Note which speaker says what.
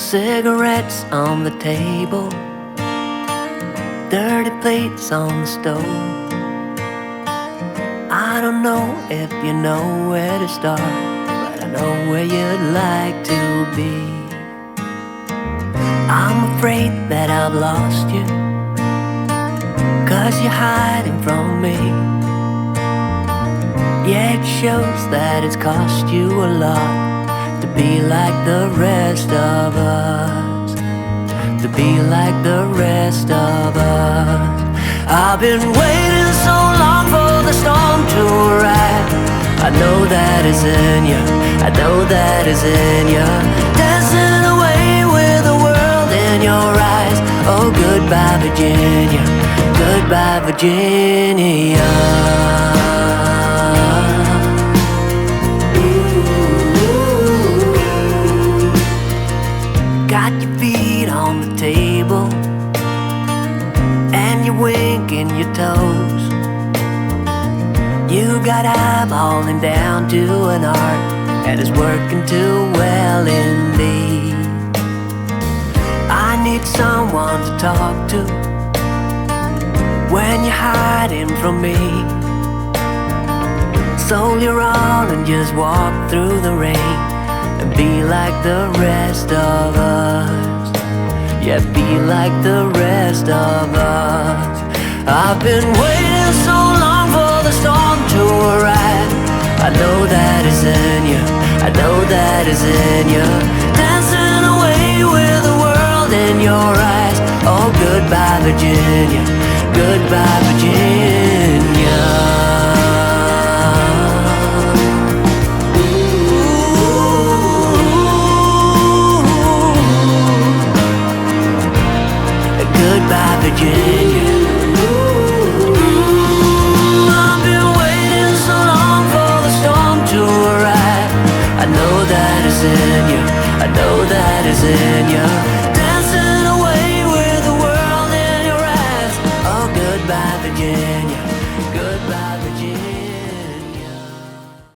Speaker 1: Cigarettes on the table, dirty plates on the stove. I don't know if you know where to start, but I know where you'd like to be. I'm afraid that I've lost you, 'cause you're hiding from me. Yeah, it shows that it's cost you a lot to be like the rest of us, to be like the rest of us. I've been waiting so long for the storm to arrive. I know that is in you, I know that is in you. Dancing away with the world in your eyes. Oh, goodbye Virginia, goodbye Virginia. Got your feet on the table and you're winking your toes. You got eyeballing down to an art that is working too well indeed. I need someone to talk to when you're hiding from me. So you're on and just walk through the rain and be like the rest of us. Yeah, be like the rest of us. I've been waiting so long for the storm to arrive. I know that is in you, I know that is in you. Dancing away with the world in your eyes. Oh, goodbye Virginia, goodbye Virginia. Goodbye Virginia. I've been waiting so long for the storm to arrive. I know that is in you, I know that is in you.